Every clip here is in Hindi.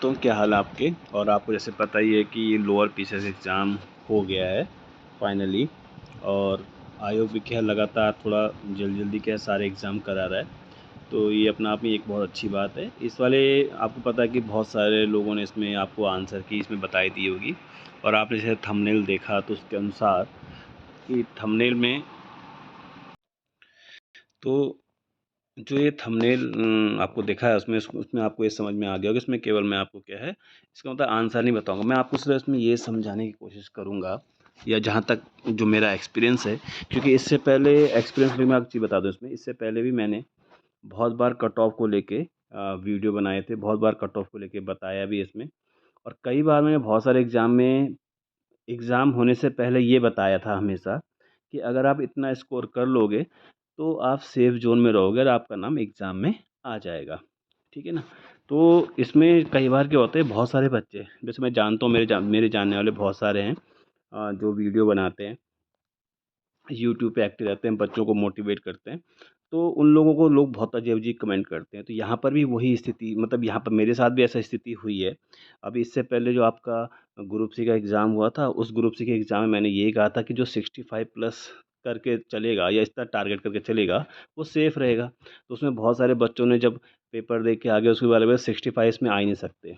दोस्तों, क्या हाल है आपके। और आपको जैसे पता ही है कि ये लोअर पीसीएस एग्ज़ाम हो गया है फाइनली। और आयोग भी क्या है लगातार थोड़ा जल्दी क्या है सारे एग्ज़ाम करा रहा है। तो ये अपना आप में एक बहुत अच्छी बात है। इस वाले आपको पता है कि बहुत सारे लोगों ने इसमें आपको आंसर की इसमें बताई दी होगी। और आपने जैसे थंबनेल देखा तो उसके अनुसार कि थंबनेल में तो जो ये थंबनेल आपको दिखा है उसमें उसमें आपको ये समझ में आ गया होगा। इसमें केवल मैं आपको क्या है इसका मतलब आंसर नहीं बताऊंगा, मैं आपको सिर्फ इसमें ये समझाने की कोशिश करूंगा, या जहाँ तक जो मेरा एक्सपीरियंस है। क्योंकि इससे पहले एक्सपीरियंस भी मैं आपको चीज़ बता दूँ, इसमें इससे पहले भी मैंने बहुत बार कट ऑफ को लेके वीडियो बनाए थे, बहुत बार कट ऑफ को लेके बताया भी इसमें। और कई बार मैंने बहुत सारे एग्ज़ाम में एग्ज़ाम होने से पहले ये बताया था हमेशा कि अगर आप इतना स्कोर कर लोगे तो आप सेफ़ ज़ोन में रहोगे और आपका नाम एग्ज़ाम में आ जाएगा, ठीक है ना। तो इसमें कई बार क्या होता है, बहुत सारे बच्चे जैसे मैं जानता हूँ, मेरे जानने वाले बहुत सारे हैं जो वीडियो बनाते हैं, यूट्यूब पे एक्टिव रहते हैं, बच्चों को मोटिवेट करते हैं। तो उन लोगों को लोग बहुत अजीब-अजीब कमेंट करते हैं। तो यहाँ पर भी वही स्थिति, मतलब यहाँ पर मेरे साथ भी ऐसा स्थिति हुई है। अभी इससे पहले जो आपका ग्रुप सी का एग्ज़ाम हुआ था, उस ग्रुप सी के एग्ज़ाम में मैंने यही कहा था कि जो 65 प्लस करके चलेगा या इतना टारगेट करके चलेगा, वो सेफ़ रहेगा। तो उसमें बहुत सारे बच्चों ने जब पेपर दे के आ गए उसके बारे में 65 इसमें आ ही नहीं सकते।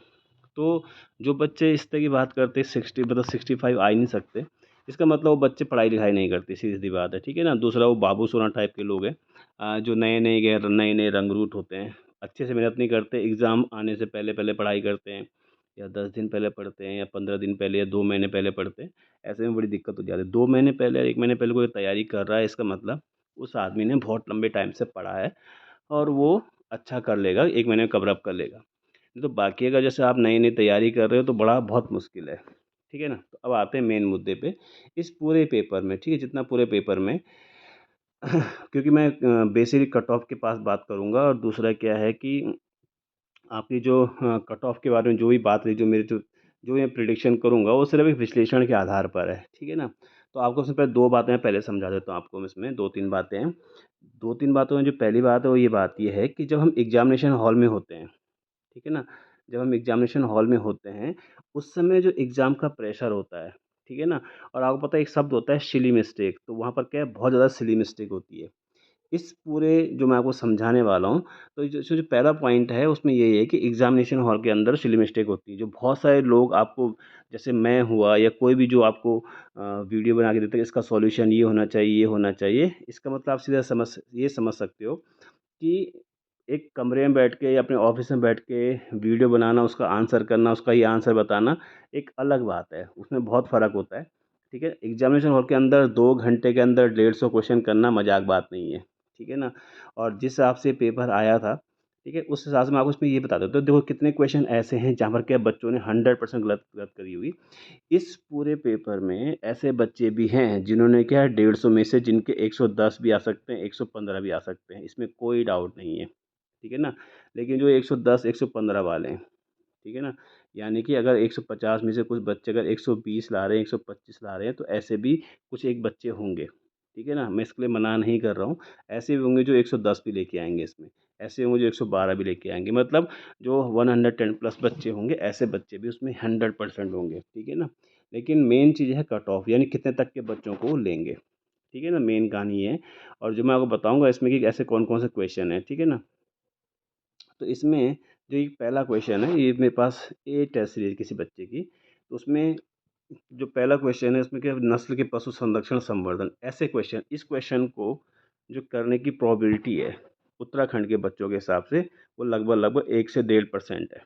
तो जो बच्चे इस तरह की बात करते हैं 65 आ ही नहीं सकते, इसका मतलब वो बच्चे पढ़ाई-लिखाई नहीं करते, सीधी-सी बात है, ठीक है ना। दूसरा वो बाबू सोना टाइप के लोग हैं जो नए-नए रंगरूट होते हैं, अच्छे से मेहनत नहीं करते, एग्ज़ाम आने से पहले-पहले पढ़ाई करते हैं, या 10 दिन पहले पढ़ते हैं या 15 दिन पहले या 2 महीने पहले पढ़ते हैं। ऐसे में बड़ी दिक्कत हो जाती है। 2 महीने पहले या 1 महीने पहले कोई तैयारी कर रहा है, इसका मतलब उस आदमी ने बहुत लंबे टाइम से पढ़ा है और वो अच्छा कर लेगा, 1 महीने में कवर अप कर लेगा। तो बाकी अगर जैसे आप नई-नई तैयारी कर रहे हो तो बड़ा बहुत मुश्किल है, ठीक है ना। तो अब आते हैं मेन मुद्दे पे। इस पूरे पेपर में, ठीक है, जितना पूरे पेपर में क्योंकि मैं बेसिक कट ऑफ के पास बात करूँगा, और दूसरा क्या है कि आपकी जो कट ऑफ के बारे में जो भी बात रही, जो मैं प्रेडिक्शन करूँगा वो सिर्फ़ एक विश्लेषण के आधार पर है, ठीक है ना। तो आपको सबसे पहले 2 बातें मैं पहले समझा देता हूँ आपको, इसमें 2-3 बातें हैं। 2-3 बातों में जो पहली बात है वो ये है कि जब हम एग्ज़ामिनेशन हॉल में होते हैं, ठीक है ना? जब हम एग्ज़ामिनेशन हॉल में होते हैं, उस समय जो एग्ज़ाम का प्रेशर होता है, ठीक है ना? और आपको पता है एक शब्द होता है सिली मिस्टेक, तो वहाँ पर क्या है, बहुत ज़्यादा सिली मिस्टेक होती है। इस पूरे जो मैं आपको समझाने वाला हूँ, तो जो पहला पॉइंट है उसमें यही है कि एग्ज़ामिनेशन हॉल के अंदर सिली मिस्टेक होती है। जो बहुत सारे लोग आपको, जैसे मैं हुआ या कोई भी जो आपको वीडियो बना के देते हैं, इसका सॉल्यूशन ये होना चाहिए, ये होना चाहिए। इसका मतलब आप सीधा ये समझ सकते हो कि एक कमरे में बैठ के या अपने ऑफ़िस में बैठ के वीडियो बनाना, उसका आंसर करना, उसका ही आंसर बताना एक अलग बात है, उसमें बहुत फ़र्क होता है, ठीक है? एग्ज़ामिनेशन हॉल के अंदर 2 घंटे के अंदर 150 क्वेश्चन करना मज़ाक बात नहीं है, ठीक है ना? और जिस हिसाब से पेपर आया था, ठीक है, उस हिसाब से मैं आपको इसमें ये बता देता हूँ, देखो कितने क्वेश्चन ऐसे हैं जहाँ पर क्या बच्चों ने 100% गलत गलत करी हुई। इस पूरे पेपर में ऐसे बच्चे भी हैं जिन्होंने क्या है 150 में से जिनके 110 भी आ सकते हैं, 115 भी आ सकते हैं, इसमें कोई डाउट नहीं है। ठीक है ना? लेकिन जो 110, 115 वाले हैं, ठीक है ना? यानी कि अगर 150 में से कुछ बच्चे अगर 120 ला रहे हैं, 125 ला रहे हैं, तो ऐसे भी कुछ एक बच्चे होंगे, ठीक है ना? मैं इसके लिए मना नहीं कर रहा हूँ। ऐसे भी होंगे जो 110 भी लेके आएँगे इसमें, ऐसे होंगे जो 112 भी लेके आएँगे, मतलब जो 110 प्लस बच्चे होंगे, ऐसे बच्चे भी उसमें 100% होंगे, ठीक है ना? लेकिन मेन चीज़ है कट ऑफ, यानी कितने तक के बच्चों को वो लेंगे, ठीक है ना? मेन कहानी ये है। और जो मैं आपको बताऊँगा इसमें कि ऐसे कौन-कौन से क्वेश्चन हैं, ठीक है ना? तो इसमें जो ये पहला क्वेश्चन है, ये मेरे पास ए टेस्ट सीरीज़ किसी बच्चे की, तो उसमें जो पहला क्वेश्चन है उसमें क्या है, नस्ल के पशु संरक्षण संवर्धन, ऐसे क्वेश्चन, इस क्वेश्चन को जो करने की प्रोबेबिलिटी है उत्तराखंड के बच्चों के हिसाब से, वो लगभग 1 से 1.5% है,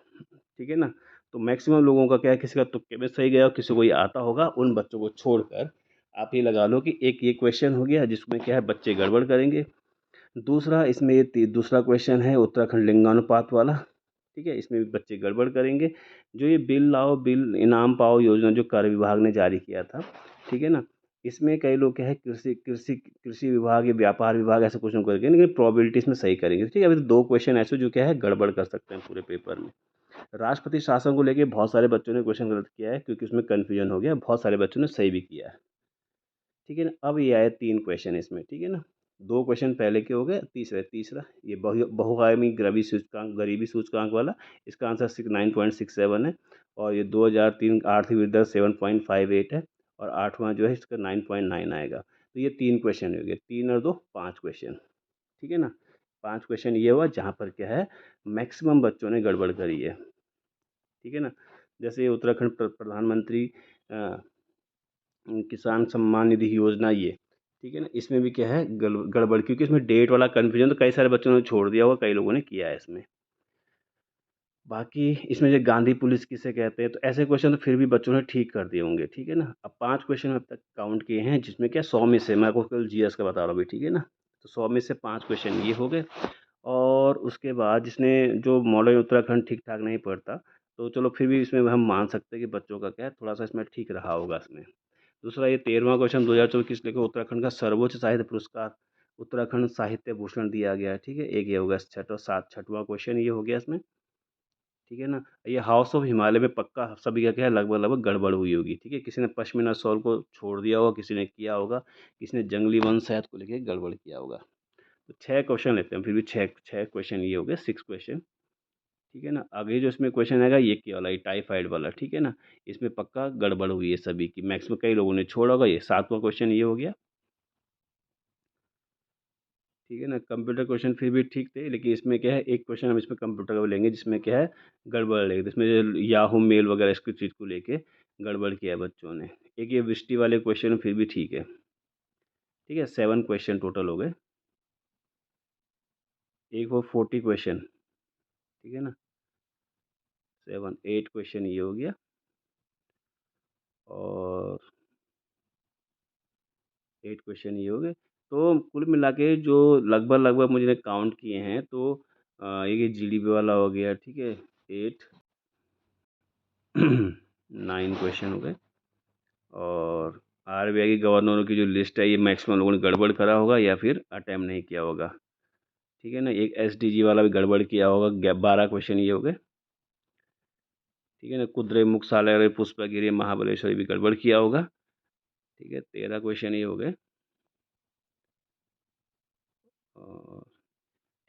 ठीक है ना। तो मैक्सिमम लोगों का क्या है, किसी का तुक्के में सही गया और किसी को ये आता होगा, उन बच्चों को छोड़कर आप ये लगा लो कि एक ये क्वेश्चन हो गया जिसमें क्या है बच्चे गड़बड़ करेंगे। दूसरा इसमें दूसरा क्वेश्चन है उत्तराखंड लिंगानुपात वाला, ठीक है, इसमें भी बच्चे गड़बड़ करेंगे। जो ये बिल लाओ बिल इनाम पाओ योजना जो कर विभाग ने जारी किया था, ठीक है ना, इसमें कई लोग क्या है कृषि विभाग या व्यापार विभाग ऐसा कुछ ना करेंगे, लेकिन प्रोबेबिलिटी इसमें सही करेंगे, ठीक है। अभी तो 2 क्वेश्चन ऐसे जो क्या है गड़बड़ कर सकते हैं पूरे पेपर में। राष्ट्रपति शासन को लेके बहुत सारे बच्चों ने क्वेश्चन गलत किया है क्योंकि उसमें कन्फ्यूजन हो गया, बहुत सारे बच्चों ने सही भी किया है, ठीक है ना। अब ये आए 3 क्वेश्चन इसमें, ठीक है ना। 2 क्वेश्चन पहले के हो गए, तीसरा ये बहुआयामी गरीबी सूचकांक वाला, इसका आंसर 9.67 है। और ये 2003 आर्थिक वृद्धि 7.58 है। और 8वां जो है इसका 9.9 आएगा। तो ये 3 क्वेश्चन हो गए, 3 और 2 5 क्वेश्चन। ठीक है ना। 5 क्वेश्चन ये हुआ जहाँ पर क्या है, मैक्सिमम बच्चों ने गड़बड़ करी है। ठीक है ना। जैसे ये उत्तराखंड प्रधानमंत्री किसान सम्मान निधि योजना, ये ठीक है ना, इसमें भी क्या है गड़बड़, क्योंकि इसमें डेट वाला कन्फ्यूजन तो कई सारे बच्चों ने छोड़ दिया होगा, कई लोगों ने किया है इसमें। बाकी इसमें जो गांधी पुलिस किसे कहते हैं, तो ऐसे क्वेश्चन तो फिर भी बच्चों ने ठीक कर दिए होंगे। ठीक है ना। अब 5 क्वेश्चन अब तक काउंट किए हैं, जिसमें क्या 100 में से, मैं आपको कल जीएस का बता रहा हूँ अभी। ठीक है ना। तो 100 में से 5 क्वेश्चन ये हो गए। और उसके बाद जिसने जो मॉडल उत्तराखंड ठीक ठाक नहीं पढ़ता, तो चलो फिर भी इसमें हम मान सकते हैं कि बच्चों का क्या है, थोड़ा सा इसमें ठीक रहा होगा इसमें। दूसरा ये 13वां क्वेश्चन 2024 लेकर उत्तराखंड का सर्वोच्च साहित्य पुरस्कार उत्तराखंड साहित्य भूषण दिया गया है। ठीक है, एक ये हो गया। छठवां क्वेश्चन ये हो गया इसमें। ठीक है ना। ये हाउस ऑफ हिमालय में पक्का सभी का क्या है, लगभग लगभग गड़बड़ हुई होगी। ठीक है, किसी ने पश्मीना शॉल को छोड़ दिया होगा, किसी ने किया होगा, किसी ने जंगली वन शहद को लेके गड़बड़ किया होगा। तो 6 क्वेश्चन लेते हैं, फिर भी छः छः क्वेश्चन ये हो गए, 6 क्वेश्चन। ठीक है ना। आगे जो इसमें क्वेश्चन आएगा ये क्या वाला, ये टाइफाइड वाला। ठीक है ना। इसमें पक्का गड़बड़ हुई है सभी की, मैक्सिमम कई लोगों ने छोड़ा होगा। ये 7वां क्वेश्चन ये हो गया। ठीक है ना। कंप्यूटर क्वेश्चन फिर भी ठीक थे, लेकिन इसमें क्या है, एक क्वेश्चन हम इसमें कंप्यूटर का भी लेंगे जिसमें क्या है गड़बड़ लेंगे, तो इसमें जो याहू मेल वगैरह इसकी चीज़ को लेके गड़बड़ किया है बच्चों ने। एक ये वृष्टि वाले क्वेश्चन फिर भी ठीक है। ठीक है, 7 क्वेश्चन टोटल हो गए। एक वो 40 क्वेश्चन। ठीक है ना। 8 क्वेश्चन ये हो गया। और 8 क्वेश्चन ये हो गए। तो कुल मिला के जो लगभग लगभग मुझे काउंट किए हैं, तो ये जीडीपी वाला हो गया। ठीक है, 8 9 क्वेश्चन हो गए। और आरबीआई के गवर्नरों की जो लिस्ट है, ये मैक्सिमम लोगों ने गड़बड़ करा होगा या फिर अटैम्प्ट नहीं किया होगा। ठीक है ना। एक एसडीजी वाला भी गड़बड़ किया होगा। 12 क्वेश्चन ये हो गए। ठीक है ना। कुद्रे मुक्तालय पुष्पगिरी महाबलेश्वरी भी गड़बड़ किया होगा। ठीक है, 13 क्वेश्चन ये हो गए। और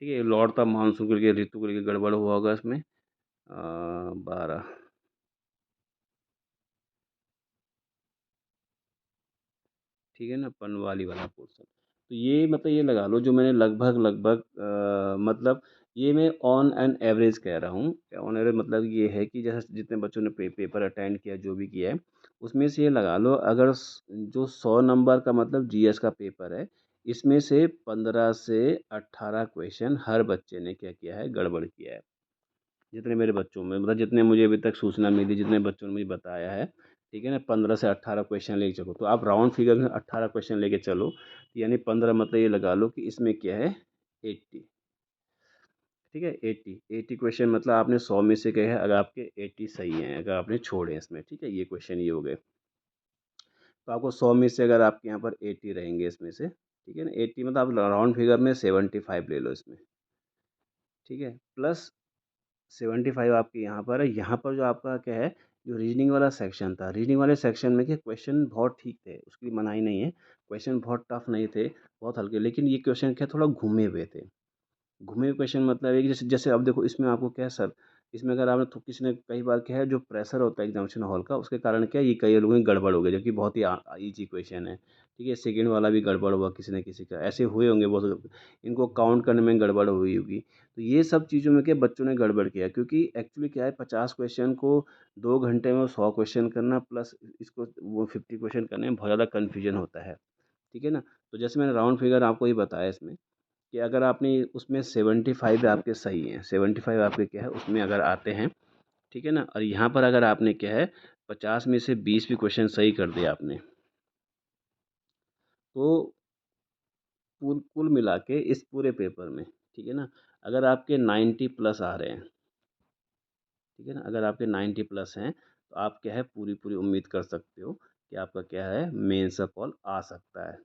ठीक है, लौटता मानसून को लेके, ऋतु को लेके गड़बड़ हुआ होगा इसमें। 12। ठीक है ना, पनवाली वाला पोर्शन। तो ये मतलब ये लगा लो, जो मैंने लगभग लगभग मतलब ये मैं ऑन एन एवरेज कह रहा हूँ। ऑन एवरेज मतलब ये है कि जैसे जितने बच्चों ने पेपर अटेंड किया, जो भी किया है, उसमें से ये लगा लो, अगर जो 100 नंबर का मतलब जीएस का पेपर है, इसमें से 15 से 18 क्वेश्चन हर बच्चे ने क्या किया है, गड़बड़ किया है। जितने मेरे बच्चों में मतलब जितने मुझे अभी तक सूचना मिली, जितने बच्चों ने मुझे बताया है। ठीक है ना, 15 से 18 क्वेश्चन लेके चलो, तो आप राउंड फिगर में 18 क्वेश्चन लेके चलो, तो यानी 15 मतलब ये लगा लो कि इसमें क्या है, 80। ठीक है, 80 क्वेश्चन मतलब आपने 100 में से क्या है, अगर आपके 80 सही हैं, अगर आपने छोड़े इसमें। ठीक है, ये क्वेश्चन ये हो गए। तो आपको 100 में से अगर आपके यहाँ पर 80 रहेंगे इसमें से, ठीक है ना, 80 मतलब आप राउंड फिगर में 75 ले लो इसमें। ठीक है, प्लस 75 आपके यहाँ पर है। यहाँ पर जो आपका क्या है, जो रीजनिंग वाला सेक्शन था, रीजनिंग वाले सेक्शन में के क्वेश्चन बहुत ठीक थे, उसकी मनाही नहीं है। क्वेश्चन बहुत टफ नहीं थे, बहुत हल्के, लेकिन ये क्वेश्चन क्या थोड़ा घूमे हुए थे। घूमे हुए क्वेश्चन मतलब है कि जैसे जैसे अब देखो, इसमें आपको क्या है सर, इसमें अगर आपने तो किसी ने कई बार क्या है, जो प्रेशर होता है एग्जामिनेशन हॉल का, उसके कारण क्या है, ये कई लोगों की गड़बड़ हो गई, जबकि बहुत ही ईजी क्वेश्चन है। ठीक है, सेकंड वाला भी गड़बड़ हुआ किसी न किसी का, ऐसे हुए होंगे बहुत, इनको काउंट करने में गड़बड़ हुई होगी। तो ये सब चीज़ों में क्या बच्चों ने गड़बड़ किया, क्योंकि एक्चुअली क्या है, 50 क्वेश्चन को 2 घंटे में 100 क्वेश्चन करना, प्लस इसको वो 50 क्वेश्चन करने में बहुत ज़्यादा कन्फ्यूजन होता है। ठीक है ना। तो जैसे मैंने राउंड फिगर आपको ही बताया इसमें, कि अगर आपने उसमें 75 आपके सही हैं, 75 आपके क्या है उसमें अगर आते हैं, ठीक है ना, और यहाँ पर अगर आपने क्या है 50 में से 20 भी क्वेश्चन सही कर दिया आपने, तो कुल कुल मिला के इस पूरे पेपर में, ठीक है ना, अगर आपके 90 प्लस आ रहे हैं, ठीक है ना, अगर आपके 90 प्लस हैं, तो आप क्या है पूरी पूरी उम्मीद कर सकते हो कि आपका क्या है मेंस का कॉल आ सकता है।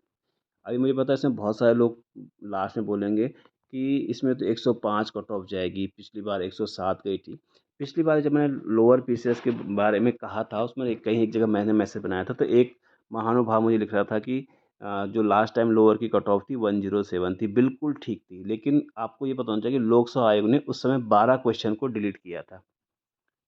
अभी मुझे पता है इसमें बहुत सारे लोग लास्ट में बोलेंगे कि इसमें तो 105 कट ऑफ जाएगी, पिछली बार 107 गई थी। पिछली बार जब मैंने लोअर पीसीएस के बारे में कहा था, उसमें कहीं एक जगह मैंने मैसेज बनाया था, तो एक महानुभाव मुझे लिख रहा था कि जो लास्ट टाइम लोअर की कट ऑफ थी 107 थी, बिल्कुल ठीक थी। लेकिन आपको ये पता होना चाहिए कि लोक सेवा आयोग ने उस समय 12 क्वेश्चन को डिलीट किया था,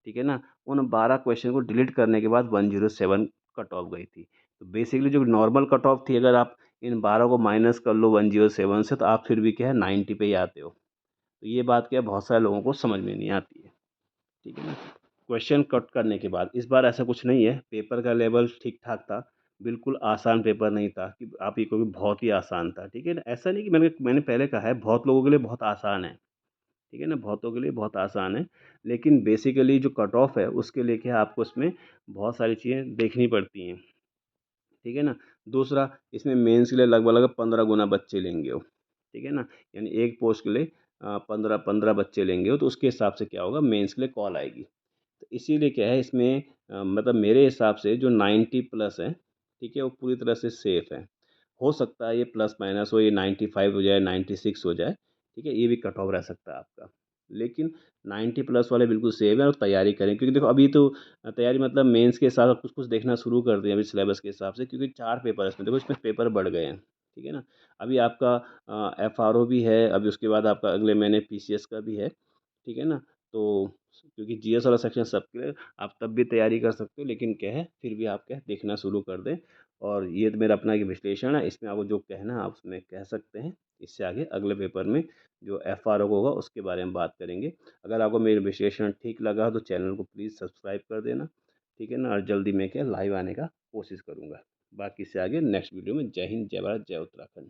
ठीक है ना? उन 12 क्वेश्चन को डिलीट करने के बाद 107 कट ऑफ गई थी। तो बेसिकली जो नॉर्मल कट ऑफ थी, अगर आप इन 12 को माइनस कर लो 107 से, तो आप फिर भी क्या है 90 पे ही आते हो। तो ये बात क्या है, बहुत सारे लोगों को समझ में नहीं आती है, ठीक है ना? क्वेश्चन कट करने के बाद इस बार ऐसा कुछ नहीं है, पेपर का लेवल ठीक-ठाक था, बिल्कुल आसान पेपर नहीं था कि आप ये कहोगे बहुत ही आसान था, ठीक है ना? ऐसा नहीं कि मैंने पहले कहा है बहुत लोगों के लिए बहुत आसान है, ठीक है ना? बहुतों के लिए बहुत आसान है, लेकिन बेसिकली जो कट ऑफ है उसके लिए क्या है, आपको उसमें बहुत सारी चीज़ें देखनी पड़ती हैं, ठीक है ना? दूसरा, इसमें मेंस के लिए लगभग-लगभग 15 गुना बच्चे लेंगे वो, ठीक है ना? यानी एक पोस्ट के लिए 15-15 बच्चे लेंगे वो, तो उसके हिसाब से क्या होगा, मेंस के लिए कॉल आएगी। तो इसीलिए क्या है इसमें, मतलब मेरे हिसाब से जो 90 प्लस है, ठीक है, वो पूरी तरह से सेफ़ है। हो सकता है ये प्लस माइनस हो, ये 95 हो जाए, 96 हो जाए, ठीक है, ये भी कट ऑफ रह सकता है आपका। लेकिन 90 प्लस वाले बिल्कुल सेफ हैं और तैयारी करें, क्योंकि देखो अभी तो तैयारी मतलब मेंस के हिसाब से कुछ-कुछ देखना शुरू कर दिया अभी सिलेबस के हिसाब से, क्योंकि 4 पेपर है इसमें, देखो इसमें पेपर बढ़ गए हैं, ठीक है ना? अभी आपका एफआरओ भी है, अभी उसके बाद आपका अगले महीने पीसीएस का भी है, ठीक है ना? तो क्योंकि जीएस वाला सेक्शन सबके लिए, आप तब भी तैयारी कर सकते हो, लेकिन क्या है फिर भी आप क्या है देखना शुरू कर दें। और ये तो मेरा अपना एक विश्लेषण है, इसमें आपको जो कहना है आप उसमें कह सकते हैं। इससे आगे अगले पेपर में जो एफआरओ होगा उसके बारे में बात करेंगे। अगर आपको मेरा विश्लेषण ठीक लगा तो चैनल को प्लीज़ सब्सक्राइब कर देना, ठीक है ना? और जल्दी मैं क्या लाइव आने का कोशिश करूँगा। बाकी इससे आगे नेक्स्ट वीडियो में। जय हिंद, जय भारत, जय उत्तराखंड।